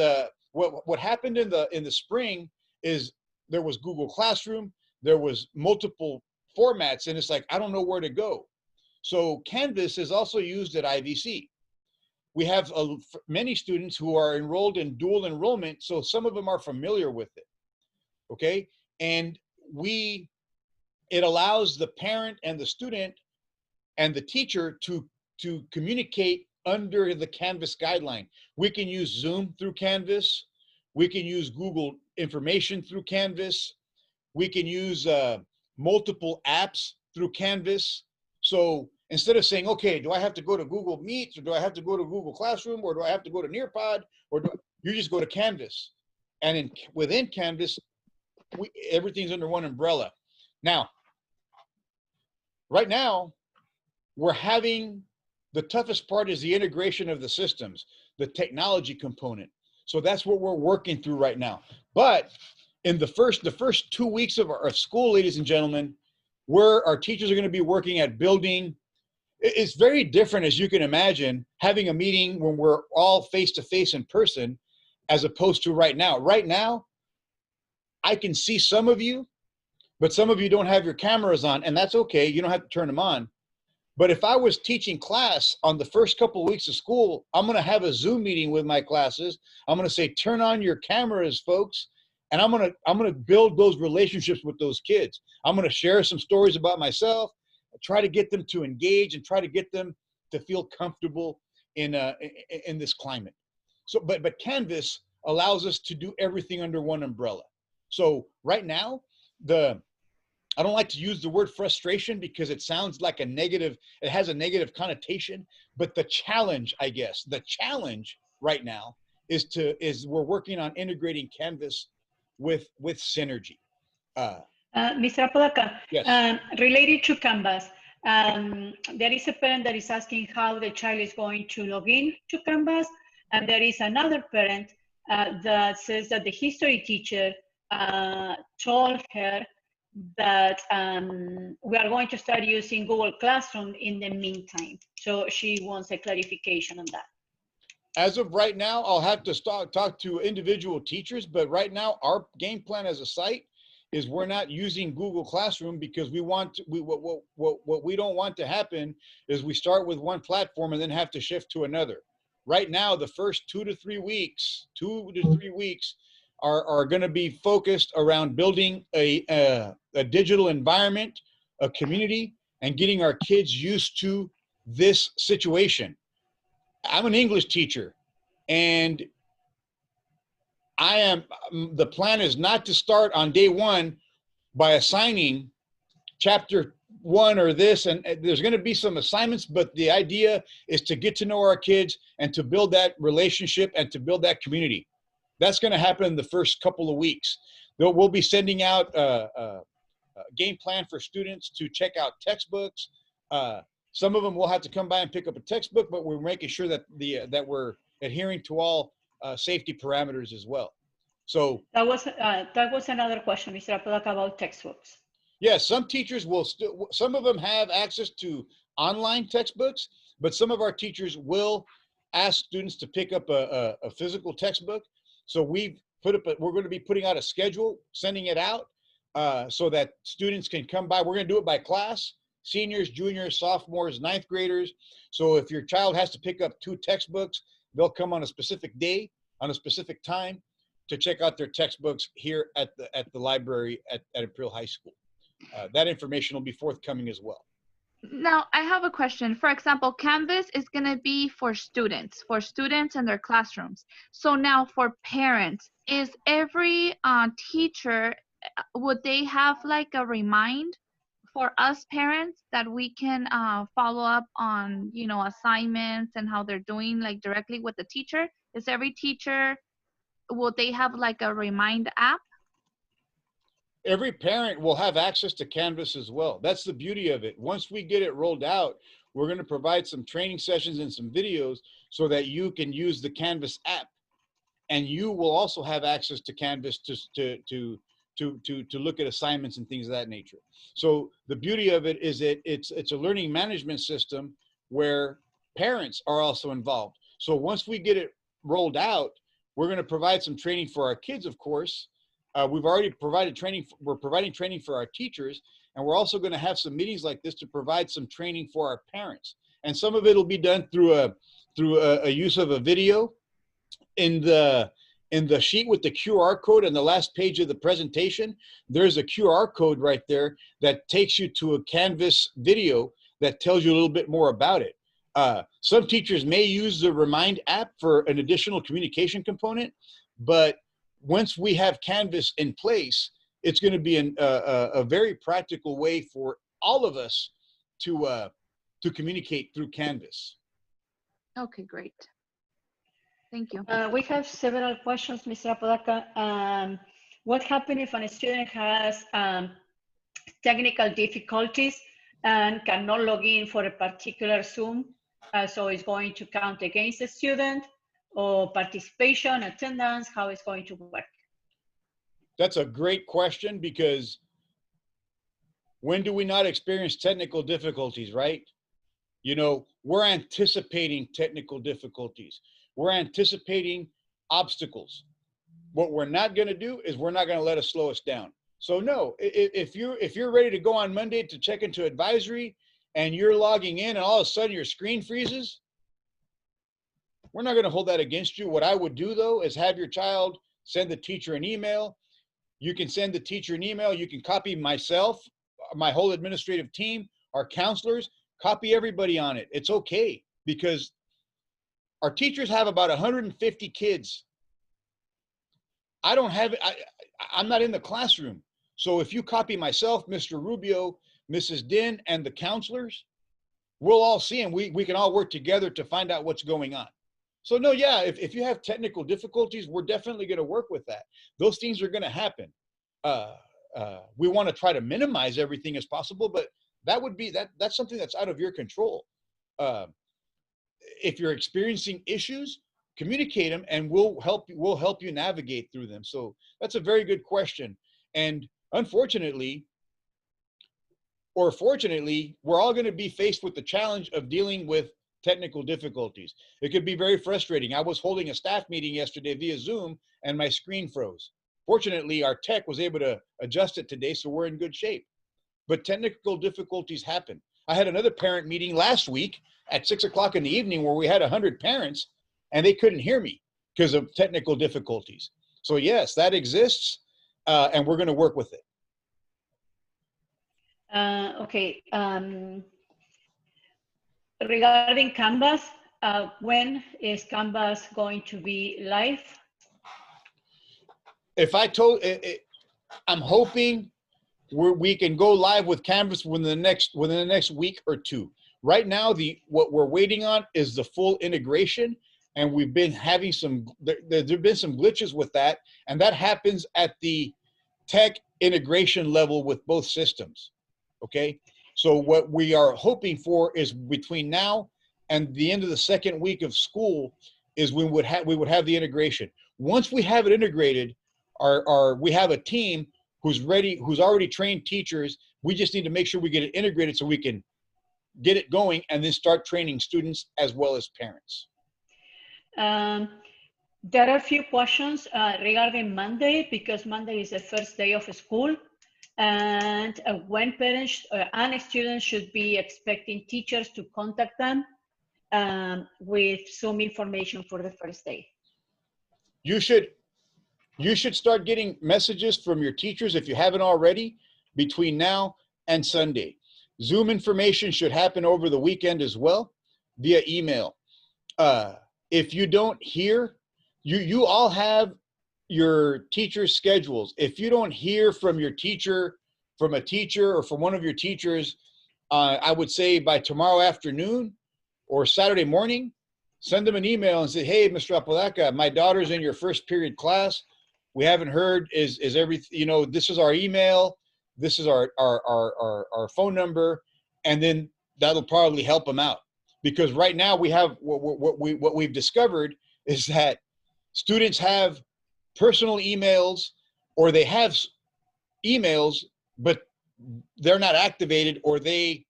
what happened in the spring is there was Google Classroom, there was multiple formats, and it's like, I don't know where to go. So Canvas is also used at IVC. We have many students who are enrolled in dual enrollment, so some of them are familiar with it, okay? And it allows the parent and the student and the teacher to communicate under the Canvas guideline. We can use Zoom through Canvas. We can use Google information through Canvas. We can use multiple apps through Canvas. So instead of saying, okay, do I have to go to Google Meet, or do I have to go to Google Classroom, or do I have to go to Nearpod, or you just go to Canvas. And within Canvas, everything's under one umbrella. Now, right now, the toughest part is the integration of the systems, the technology component. So that's what we're working through right now. But in the first 2 weeks of our school, ladies and gentlemen, our teachers are going to be working at building. It's very different, as you can imagine, having a meeting when we're all face-to-face in person, as opposed to right now. Right now, I can see some of you, but some of you don't have your cameras on, and that's okay. You don't have to turn them on. But if I was teaching class on the first couple of weeks of school, I'm going to have a Zoom meeting with my classes. I'm going to say, turn on your cameras, folks. And I'm going to build those relationships with those kids. I'm going to share some stories about myself, try to get them to engage, and try to get them to feel comfortable in this climate. So, but Canvas allows us to do everything under one umbrella. So right now, I don't like to use the word frustration because it sounds like it has a negative connotation, but the challenge right now is we're working on integrating Canvas with Synergy. Mr. Apodaca, Yes. related to Canvas, there is a parent that is asking how the child is going to log in to Canvas, and there is another parent that says that the history teacher told her that we are going to start using Google Classroom in the meantime. So she wants a clarification on that. As of right now, I'll have to talk to individual teachers, but right now our game plan as a site is we're not using Google Classroom because what we don't want to happen is we start with one platform and then have to shift to another. Right now, the first 2 to 3 weeks, are going to be focused around building a digital environment, a community, and getting our kids used to this situation. I'm an English teacher, and the plan is not to start on day one by assigning chapter one or this, and there's going to be some assignments, but the idea is to get to know our kids and to build that relationship and to build that community. That's going to happen in the first couple of weeks. We'll be sending out a game plan for students to check out textbooks. Some of them will have to come by and pick up a textbook, but we're making sure that that we're adhering to all safety parameters as well. So that was another question, Mr. Apodaca, about textbooks. Yes, some teachers will still, some of them have access to online textbooks, but some of our teachers will ask students to pick up a physical textbook. So we're going to be putting out a schedule, sending it out so that students can come by. We're going to do it by class, seniors, juniors, sophomores, ninth graders. So if your child has to pick up 2 textbooks, they'll come on a specific day, on a specific time to check out their textbooks here at the library at Imperial High School. That information will be forthcoming as well. Now, I have a question. For example, Canvas is going to be for students in their classrooms. So now for parents, is every teacher, would they have like a remind for us parents that we can follow up on, you know, assignments and how they're doing, like directly with the teacher? Is every teacher, will they have like a remind app? Every parent will have access to Canvas as well. That's the beauty of it. Once we get it rolled out, we're going to provide some training sessions and some videos so that you can use the Canvas app, and you will also have access to Canvas to look at assignments and things of that nature. So the beauty of it is that it's a learning management system where parents are also involved. So once we get it rolled out, we're going to provide some training for our kids, of course. We've already provided training. We're providing training for our teachers, and we're also going to have some meetings like this to provide some training for our parents. And some of it will be done through a use of a video. In the sheet with the QR code on the last page of the presentation, there's a QR code right there that takes you to a Canvas video that tells you a little bit more about it. Some teachers may use the Remind app for an additional communication component, but once we have Canvas in place, it's going to be a very practical way for all of us to communicate through Canvas. Okay, great. Thank you. We have several questions, Mr. Apodaca. What happens if a student has technical difficulties and cannot log in for a particular Zoom? So it's going to count against the student, or participation, attendance, how it's going to work? That's a great question, because when do we not experience technical difficulties, right? You know, we're anticipating technical difficulties. We're anticipating obstacles. What we're not going to do is we're not going to let it slow us down. So no, if you're ready to go on Monday to check into advisory and you're logging in and all of a sudden your screen freezes, we're not going to hold that against you. What I would do, though, is have your child send the teacher an email. You can send the teacher an email. You can copy myself, my whole administrative team, our counselors, copy everybody on it. It's okay, because our teachers have about 150 kids. I don't have it. I'm not in the classroom. So if you copy myself, Mr. Rubio, Mrs. Din, and the counselors, we'll all see, and we can all work together to find out what's going on. So no, yeah, if you have technical difficulties, we're definitely going to work with that. Those things are going to happen. We want to try to minimize everything as possible, but that's something that's out of your control. If you're experiencing issues, communicate them, and we'll help you navigate through them. So that's a very good question. And unfortunately, or fortunately, we're all going to be faced with the challenge of dealing with technical difficulties. It could be very frustrating. I was holding a staff meeting yesterday via Zoom and my screen froze. Fortunately, our tech was able to adjust it today, so we're in good shape. But technical difficulties happen. I had another parent meeting last week at 6 o'clock in the evening where we had 100 parents and they couldn't hear me because of technical difficulties. So yes, that exists, and we're going to work with it. Okay. Regarding Canvas, when is Canvas going to be live? If I told, I'm hoping we can go live with Canvas within the next week or two. Right now, what we're waiting on is the full integration, and we've been having there've been some glitches with that, and that happens at the tech integration level with both systems. Okay, so what we are hoping for is between now and the end of the second week of school is we would have the integration. Once we have it integrated, we have a team who's already trained teachers. We just need to make sure we get it integrated so we can get it going and then start training students as well as parents. There are a few questions regarding Monday, because Monday is the first day of school, and when parents and students should be expecting teachers to contact them with some information for the first day. You should start getting messages from your teachers if you haven't already between now and Sunday. Zoom information should happen over the weekend as well via email. If you don't hear, you all have your teacher's schedules. If you don't hear from a teacher or from one of your teachers, I would say by tomorrow afternoon or Saturday morning, send them an email and say, hey, Mr. Apodaca, my daughter's in your first period class. We haven't heard, is everything, this is our email, this is our phone number, and then that'll probably help them out. Because right now we have, what we've discovered is that students have personal emails, or they have emails, but they're not activated, or they've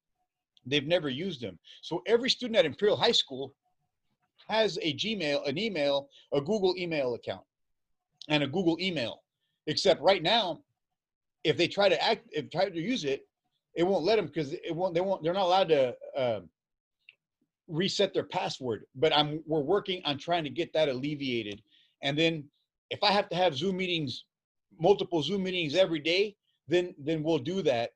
never used them. So every student at Imperial High School has a Google email account and a Google email. Except right now, if they try to use it, it won't let them, because they're not allowed to reset their password. But we're working on trying to get that alleviated. And then if I have to have multiple Zoom meetings every day, then we'll do that.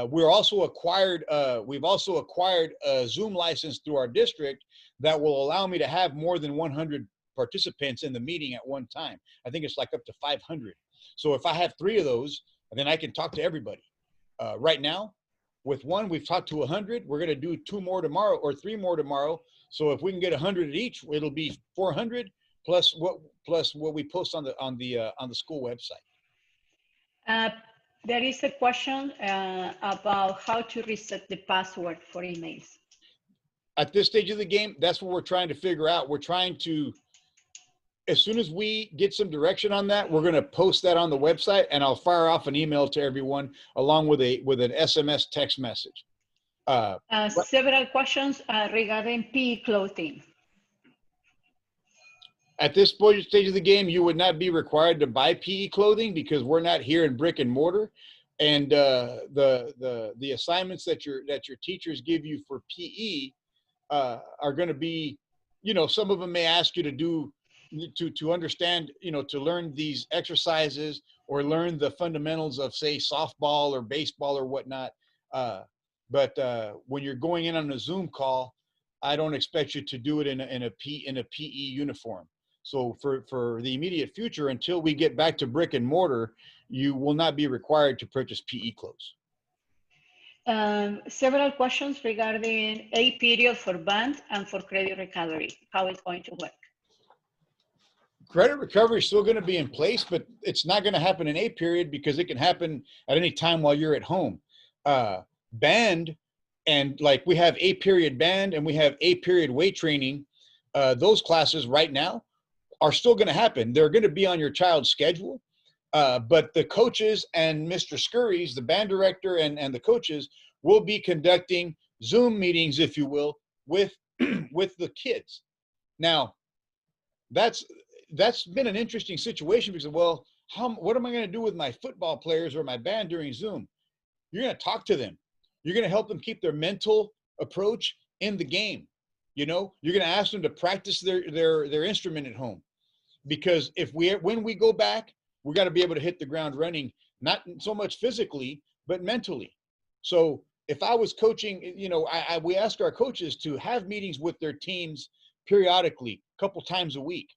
We've also acquired a Zoom license through our district that will allow me to have more than 100 participants in the meeting at one time. I think it's like up to 500. So if I have 3 of those, then I can talk to everybody. Right now, with one, we've talked to 100. We're going to do 2 more tomorrow or 3 more tomorrow. So if we can get 100 at each, it'll be 400 plus what we post on the school website. There is a question about how to reset the password for emails. At this stage of the game, that's what we're trying to figure out. We're trying to, as soon as we get some direction on that, we're going to post that on the website, and I'll fire off an email to everyone along with an SMS text message. Several questions regarding PE clothing. At this stage of the game, you would not be required to buy PE clothing because we're not here in brick and mortar, and the assignments that your teachers give you for PE are going to be, some of them may ask you to do to understand, to learn these exercises or learn the fundamentals of, say, softball or baseball or whatnot. But when you're going in on a Zoom call, I don't expect you to do it in a PE uniform. So for the immediate future, until we get back to brick and mortar, you will not be required to purchase PE clothes. Several questions regarding a period for band and for credit recovery, how it's going to work. Credit recovery is still going to be in place, but it's not going to happen in a period because it can happen at any time while you're at home. Band, and like we have a period band and we have a period weight training, those classes right now are still going to happen. They're going to be on your child's schedule, but the coaches and Mr. Scurries, the band director, and the coaches will be conducting Zoom meetings, if you will, with the kids. Now, that's been an interesting situation because, well, what am I going to do with my football players or my band during Zoom? You're going to talk to them. You're going to help them keep their mental approach in the game. You're going to ask them to practice their instrument at home. because when we go back, we got to be able to hit the ground running, not so much physically, but mentally. So if I was coaching, we ask our coaches to have meetings with their teams periodically, a couple times a week,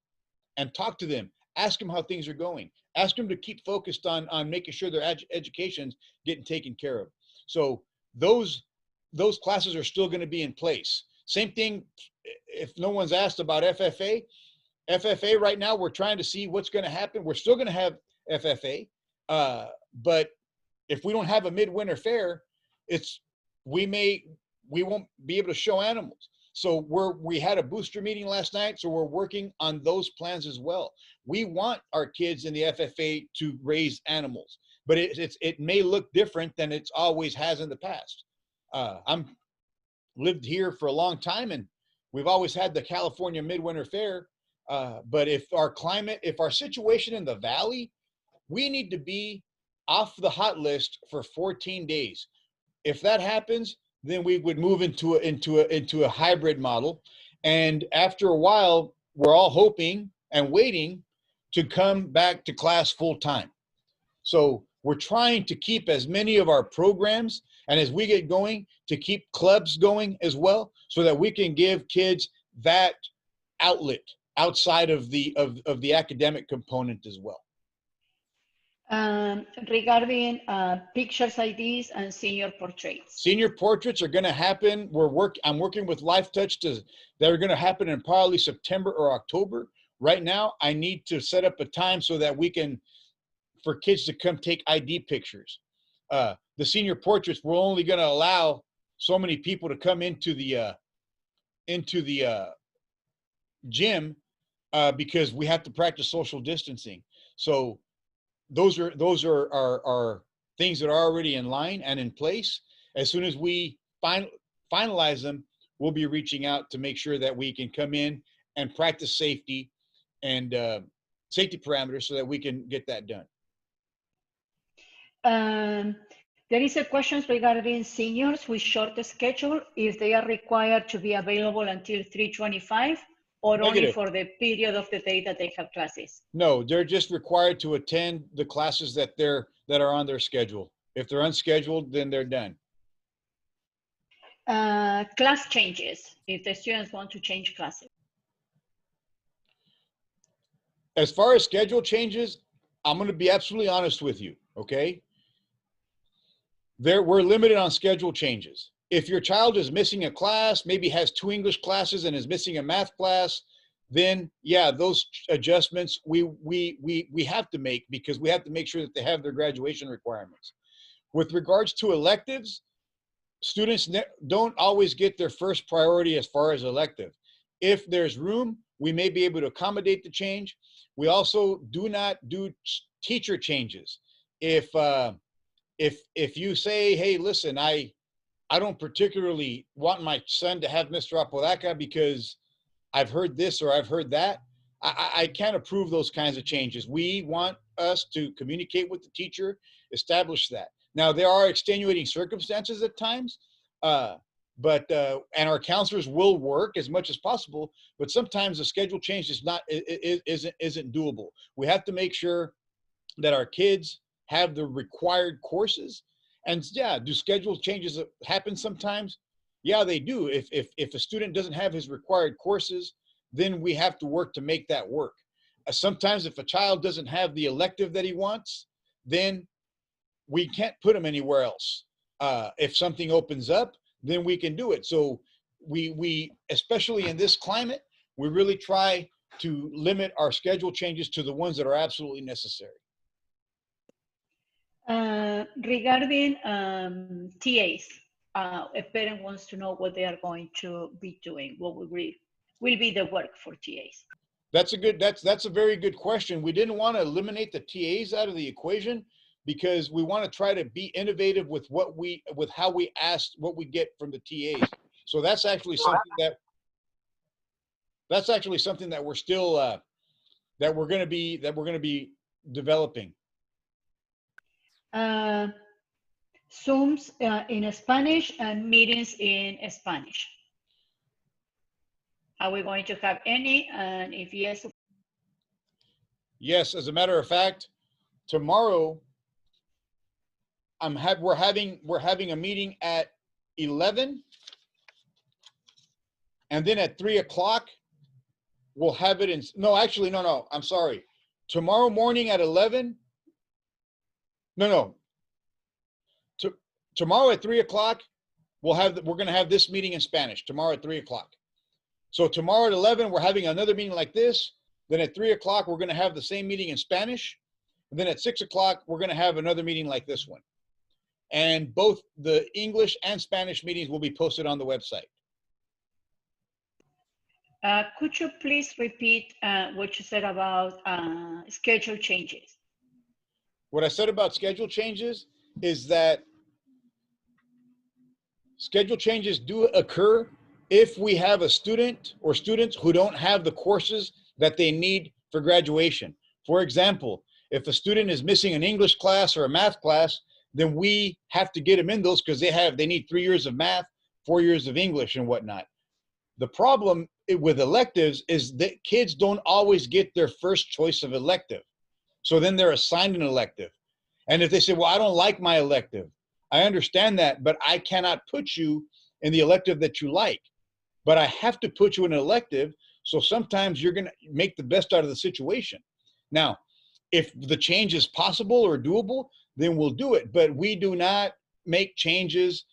and talk to them, ask them how things are going, ask them to keep focused on making sure their education's getting taken care of. So those classes are still going to be in place. Same thing if no one's asked about FFA. FFA right now, we're trying to see what's going to happen. We're still going to have FFA, but if we don't have a midwinter fair, we won't be able to show animals. So we had a booster meeting last night, so we're working on those plans as well. We want our kids in the FFA to raise animals, but it may look different than it's always has in the past. I'm lived here for a long time, and we've always had the California Midwinter Fair. But if our situation in the valley, we need to be off the hot list for 14 days. If that happens, then we would move into a hybrid model. And after a while, we're all hoping and waiting to come back to class full time. So we're trying to keep as many of our programs, and as we get going, to keep clubs going as well, so that we can give kids that outlet outside of the academic component as well. Regarding pictures IDs and senior portraits. Senior portraits are going to happen. I'm working with Life Touch they're going to happen in probably September or October. Right now, I need to set up a time so that for kids to come take ID pictures. The senior portraits, we're only going to allow so many people to come into the gym because we have to practice social distancing. So those are things that are already in line and in place. As soon as we finalize them, we'll be reaching out to make sure that we can come in and practice safety and safety parameters so that we can get that done. There is a question regarding seniors with short schedule, if they are required to be available until 3:25 or Negative. Only for the period of the day that they have classes. No, they're just required to attend the classes that are on their schedule. If they're unscheduled, then they're done. Class changes, if the students want to change classes. As far as schedule changes, I'm going to be absolutely honest with you, okay? We're limited on schedule changes. If your child is missing a class, maybe has 2 English classes and is missing a math class, then yeah, those adjustments we have to make, because we have to make sure that they have their graduation requirements. With regards to electives, students don't always get their first priority as far as elective. If there's room, we may be able to accommodate the change. We also do not do teacher changes. If you say, hey, listen, I don't particularly want my son to have Mr. Apodaca because I've heard this or I've heard that, I can't approve those kinds of changes. We want us to communicate with the teacher, establish that. Now, there are extenuating circumstances at times, and our counselors will work as much as possible, but sometimes the schedule change isn't doable. We have to make sure that our kids have the required courses. And yeah, do schedule changes happen sometimes? Yeah, they do. If a student doesn't have his required courses, then we have to work to make that work. Sometimes if a child doesn't have the elective that he wants, then we can't put him anywhere else. If something opens up, then we can do it. So we especially in this climate, we really try to limit our schedule changes to the ones that are absolutely necessary. Regarding TAs, a parent wants to know what they are going to be doing. What will be the work for TAs? That's a very good question. We didn't want to eliminate the TAs out of the equation because we want to try to be innovative with how we ask what we get from the TAs. So that's actually something that we're still that we're going to be developing. Zooms in Spanish and meetings in Spanish. Are we going to have any? And if yes, Yes, as a matter of fact, tomorrow we're having a meeting at 11, and then at 3 o'clock we'll have it in. No, actually, no. I'm sorry. Tomorrow morning at 11. No. Tomorrow at 3 o'clock we're going to have this meeting in Spanish tomorrow at 3 o'clock. So tomorrow at 11 we're having another meeting like this. Then at 3 o'clock we're going to have the same meeting in Spanish. And then at 6 o'clock we're going to have another meeting like this one. And both the English and Spanish meetings will be posted on the website. Could you please repeat what you said about schedule changes? What I said about schedule changes is that schedule changes do occur if we have a student or students who don't have the courses that they need for graduation. For example, if a student is missing an English class or a math class, then we have to get them in those because they need 3 years of math, 4 years of English and whatnot. The problem with electives is that kids don't always get their first choice of elective. So then they're assigned an elective. And if they say, well, I don't like my elective, I understand that, but I cannot put you in the elective that you like. But I have to put you in an elective, so sometimes you're going to make the best out of the situation. Now, if the change is possible or doable, then we'll do it. But we do not make changes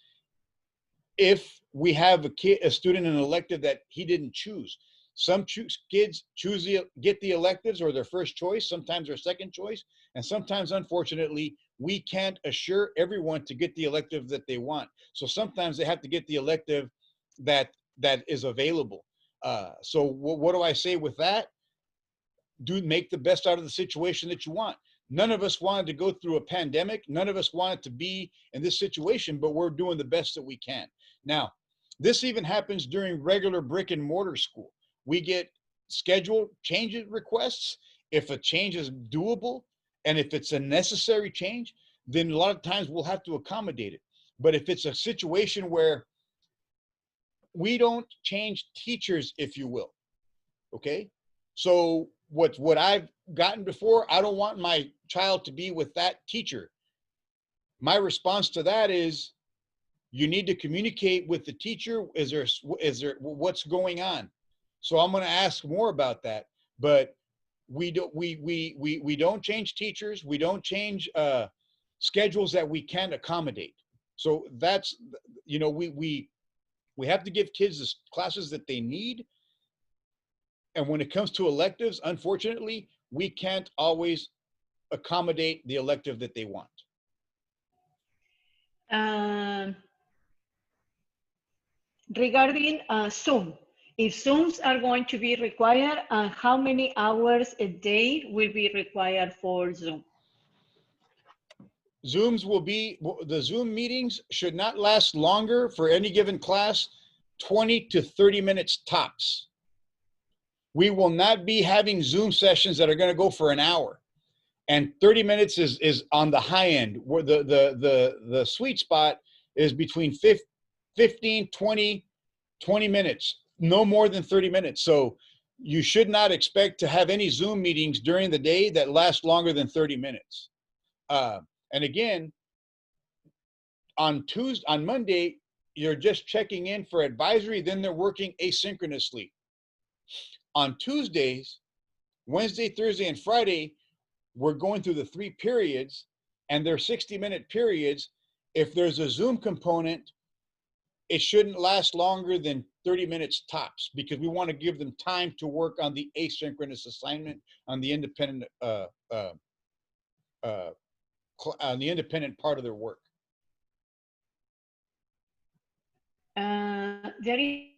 if we have a student in an elective that he didn't choose. Some kids get the electives or their first choice, sometimes their second choice, and sometimes, unfortunately, we can't assure everyone to get the elective that they want. So sometimes they have to get the elective that is available. So what do I say with that? Make the best out of the situation that you want. None of us wanted to go through a pandemic. None of us wanted to be in this situation, but we're doing the best that we can. Now, this even happens during regular brick and mortar school. We get schedule change requests. If a change is doable and if it's a necessary change, then a lot of times we'll have to accommodate it. But if it's a situation where we don't change teachers, if you will, okay? So what I've gotten before, I don't want my child to be with that teacher. My response to that is, you need to communicate with the teacher. Is there what's going on? So I'm going to ask more about that. But we don't change teachers. We don't change schedules that we can't accommodate. So that's, we have to give kids the classes that they need. And when it comes to electives, unfortunately, we can't always accommodate the elective that they want. Regarding Zoom, if Zooms are going to be required, how many hours a day will be required for Zoom? The Zoom meetings should not last longer for any given class, 20 to 30 minutes tops. We will not be having Zoom sessions that are going to go for an hour. And 30 minutes is on the high end, where the sweet spot is between 15, 20 minutes, no more than 30 minutes. So you should not expect to have any Zoom meetings during the day that last longer than 30 minutes. And again, on Monday, you're just checking in for advisory, then they're working asynchronously. On Tuesdays, Wednesday, Thursday, and Friday, we're going through the 3 periods, and they're 60-minute periods. If there's a Zoom component, it shouldn't last longer than 30 minutes tops, because we want to give them time to work on the asynchronous assignment on the independent part of their work. There is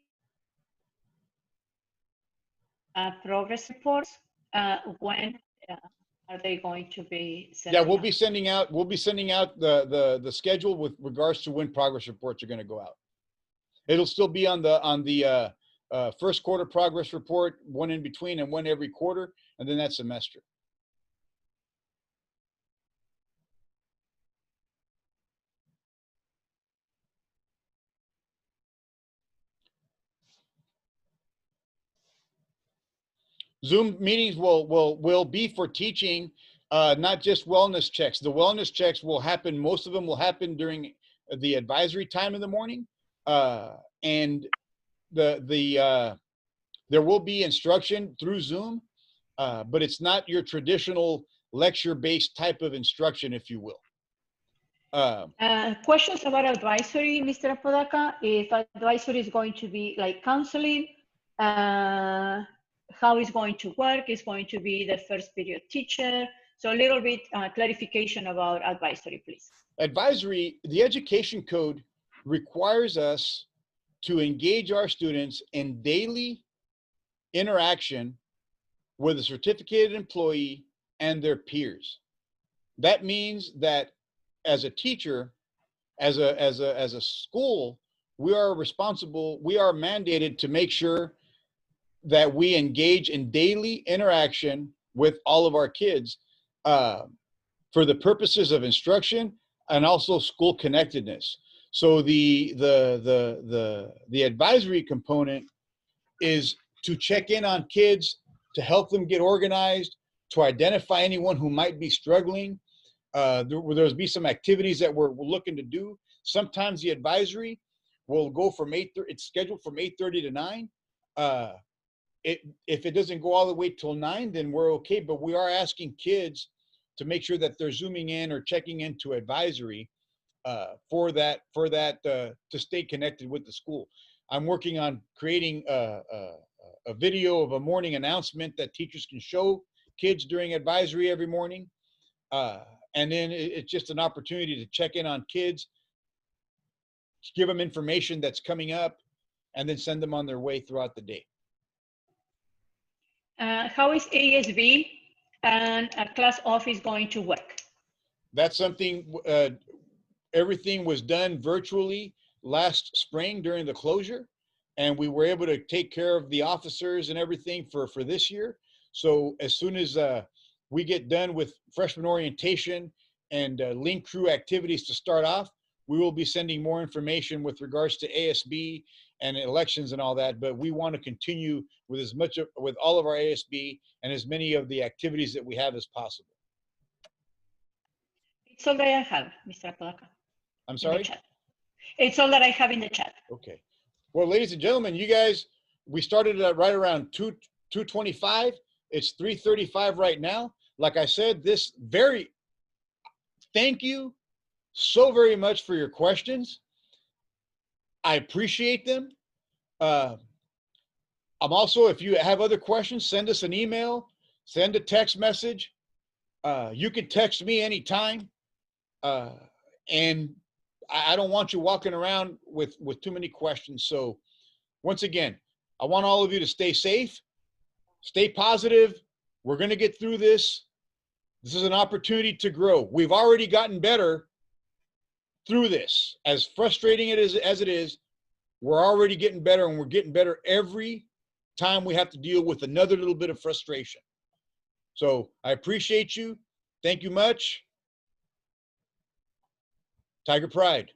progress reports. When are they going to be sent? Yeah, we'll be sending out the schedule with regards to when progress reports are going to go out. It'll still be on the first quarter progress report, one in between and one every quarter, and then that semester. Zoom meetings will be for teaching, not just wellness checks. The wellness checks will happen, most of them will happen during the advisory time in the morning. And there will be instruction through Zoom, but it's not your traditional lecture-based type of instruction, if you will. Questions about advisory, Mr. Apodaca, if advisory is going to be like counseling, how it's going to work, is going to be the first period teacher. So a little bit clarification about advisory, please. Advisory, the education code requires us to engage our students in daily interaction with a certificated employee and their peers. That means that as a teacher, as a school, we are responsible, we are mandated to make sure that we engage in daily interaction with all of our kids for the purposes of instruction and also school connectedness. So the advisory component is to check in on kids, to help them get organized, to identify anyone who might be struggling. There'll be some activities that we're looking to do. Sometimes the advisory will go from it's scheduled from 8:30 to 9. If it doesn't go all the way till 9, then we're okay. But we are asking kids to make sure that they're zooming in or checking into advisory for that to stay connected with the school. I'm working on creating a video of a morning announcement that teachers can show kids during advisory every morning. And then it's just an opportunity to check in on kids, give them information that's coming up, and then send them on their way throughout the day. How is ASB and a class office going to work? That's something, everything was done virtually last spring during the closure, and we were able to take care of the officers and everything for this year. So as soon as we get done with freshman orientation and link crew activities to start off, we will be sending more information with regards to ASB and elections and all that, but we want to continue with with all of our ASB and as many of the activities that we have as possible. It's all that I have, Mr. Apodaca. I'm sorry? It's all that I have in the chat. Okay. Well, ladies and gentlemen, you guys, we started at right around 2:25. It's 3:35 right now. Like I said, thank you so very much for your questions. I appreciate them. I'm also, if you have other questions, send us an email, send a text message. You can text me anytime. And I don't want you walking around with too many questions. So once again, I want all of you to stay safe, stay positive. We're going to get through this. This is an opportunity to grow. We've already gotten better through this. As frustrating as it is, we're already getting better, and we're getting better every time we have to deal with another little bit of frustration. So I appreciate you. Thank you much. Tiger Pride.